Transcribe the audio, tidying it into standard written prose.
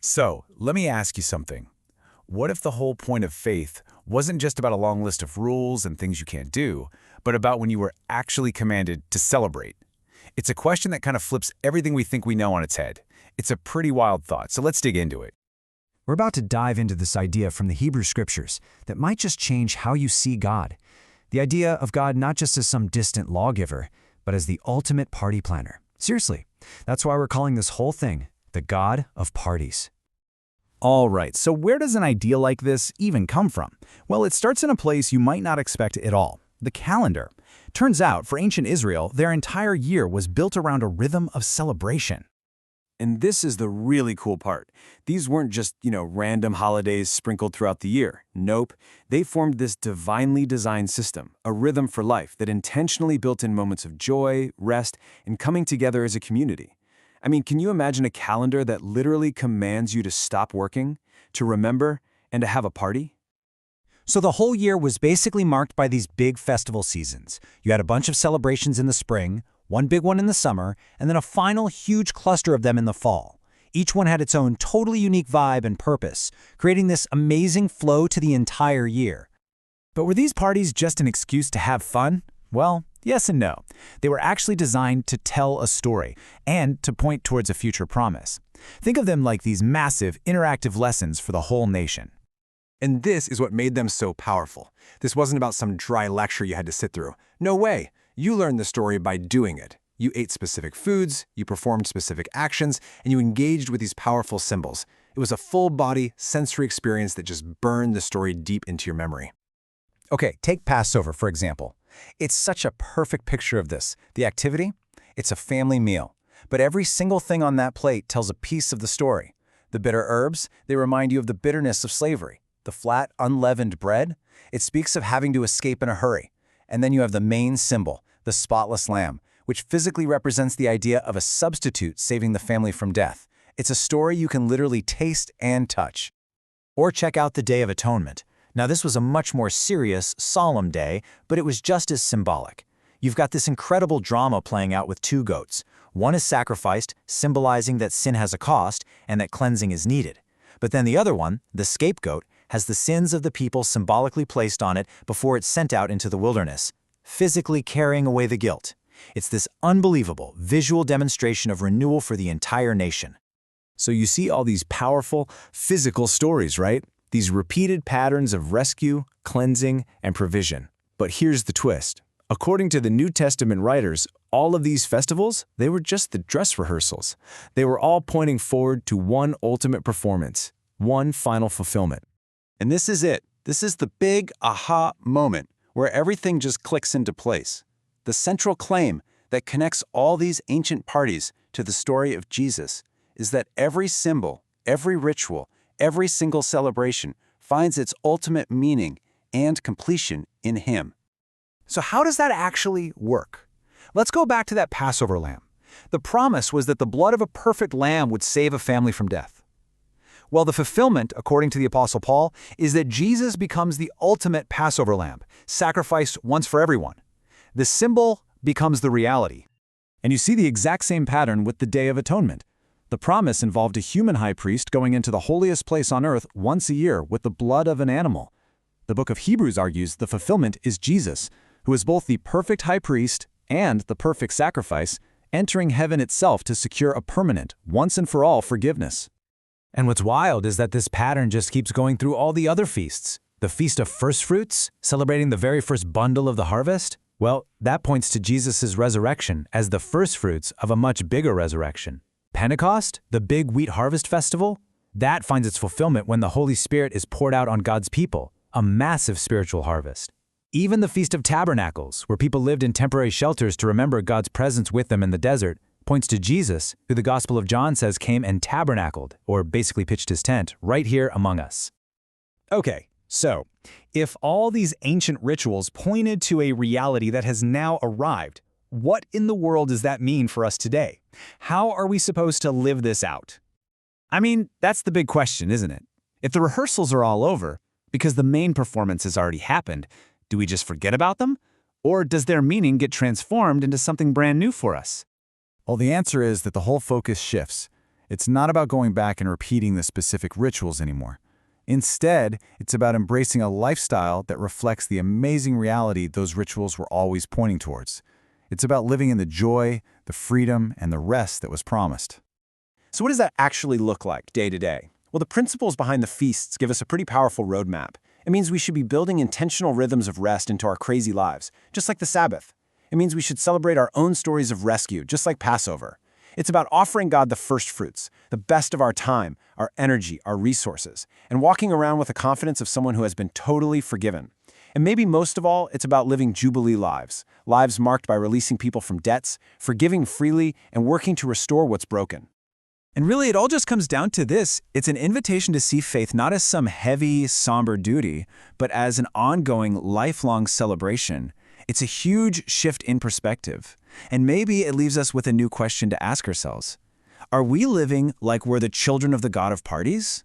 So, let me ask you something. What if the whole point of faith wasn't just about a long list of rules and things you can't do, but about when you were actually commanded to celebrate? It's a question that kind of flips everything we think we know on its head. It's a pretty wild thought, so let's dig into it. We're about to dive into this idea from the Hebrew Scriptures that might just change how you see God. The idea of God not just as some distant lawgiver, but as the ultimate party planner. Seriously, that's why we're calling this whole thing the God of Parties. All right, so where does an idea like this even come from? Well, it starts in a place you might not expect at all, the calendar. Turns out, for ancient Israel, their entire year was built around a rhythm of celebration. And this is the really cool part. These weren't just, random holidays sprinkled throughout the year. Nope. They formed this divinely designed system, a rhythm for life that intentionally built in moments of joy, rest, and coming together as a community. I mean, can you imagine a calendar that literally commands you to stop working, to remember, and to have a party? So the whole year was basically marked by these big festival seasons. You had a bunch of celebrations in the spring, one big one in the summer, and then a final huge cluster of them in the fall. Each one had its own totally unique vibe and purpose, creating this amazing flow to the entire year. But were these parties just an excuse to have fun? Well, yes and no. They were actually designed to tell a story and to point towards a future promise. Think of them like these massive, interactive lessons for the whole nation. And this is what made them so powerful. This wasn't about some dry lecture you had to sit through. No way. You learned the story by doing it. You ate specific foods, you performed specific actions, and you engaged with these powerful symbols. It was a full-body, sensory experience that just burned the story deep into your memory. Okay, take Passover, for example. It's such a perfect picture of this. The activity? It's a family meal. But every single thing on that plate tells a piece of the story. The bitter herbs, they remind you of the bitterness of slavery. The flat, unleavened bread, it speaks of having to escape in a hurry. And then you have the main symbol, the spotless lamb, which physically represents the idea of a substitute saving the family from death. It's a story you can literally taste and touch. Or check out the Day of Atonement. Now, this was a much more serious, solemn day, but it was just as symbolic. You've got this incredible drama playing out with two goats. One is sacrificed, symbolizing that sin has a cost and that cleansing is needed. But then the other one, the scapegoat, has the sins of the people symbolically placed on it before it's sent out into the wilderness, physically carrying away the guilt. It's this unbelievable visual demonstration of renewal for the entire nation. So you see all these powerful, physical stories, right? These repeated patterns of rescue, cleansing, and provision. But here's the twist. According to the New Testament writers, all of these festivals, they were just the dress rehearsals. They were all pointing forward to one ultimate performance, one final fulfillment. And this is it. This is the big aha moment where everything just clicks into place. The central claim that connects all these ancient parties to the story of Jesus is that every symbol, every ritual, every single celebration finds its ultimate meaning and completion in Him. So how does that actually work? Let's go back to that Passover lamb. The promise was that the blood of a perfect lamb would save a family from death. Well, the fulfillment, according to the Apostle Paul, is that Jesus becomes the ultimate Passover lamb, sacrificed once for everyone. The symbol becomes the reality. And you see the exact same pattern with the Day of Atonement. The promise involved a human high priest going into the holiest place on earth once a year with the blood of an animal. The book of Hebrews argues the fulfillment is Jesus, who is both the perfect high priest and the perfect sacrifice, entering heaven itself to secure a permanent, once-and-for-all forgiveness. And what's wild is that this pattern just keeps going through all the other feasts. The Feast of First Fruits, celebrating the very first bundle of the harvest. Well, that points to Jesus' resurrection as the first fruits of a much bigger resurrection. Pentecost, the big wheat harvest festival, that finds its fulfillment when the Holy Spirit is poured out on God's people, a massive spiritual harvest. Even the Feast of Tabernacles, where people lived in temporary shelters to remember God's presence with them in the desert, points to Jesus, who the Gospel of John says came and tabernacled, or basically pitched his tent, right here among us. Okay, so if all these ancient rituals pointed to a reality that has now arrived, what in the world does that mean for us today? How are we supposed to live this out? I mean, that's the big question, isn't it? If the rehearsals are all over, because the main performance has already happened, do we just forget about them? Or does their meaning get transformed into something brand new for us? Well, the answer is that the whole focus shifts. It's not about going back and repeating the specific rituals anymore. Instead, it's about embracing a lifestyle that reflects the amazing reality those rituals were always pointing towards. It's about living in the joy, the freedom, and the rest that was promised. So what does that actually look like day to day? Well, the principles behind the feasts give us a pretty powerful roadmap. It means we should be building intentional rhythms of rest into our crazy lives, just like the Sabbath. It means we should celebrate our own stories of rescue, just like Passover. It's about offering God the first fruits, the best of our time, our energy, our resources, and walking around with the confidence of someone who has been totally forgiven. And maybe most of all, it's about living Jubilee lives, lives marked by releasing people from debts, forgiving freely, and working to restore what's broken. And really, it all just comes down to this. It's an invitation to see faith not as some heavy, somber duty, but as an ongoing, lifelong celebration. It's a huge shift in perspective. And maybe it leaves us with a new question to ask ourselves. Are we living like we're the children of the God of parties?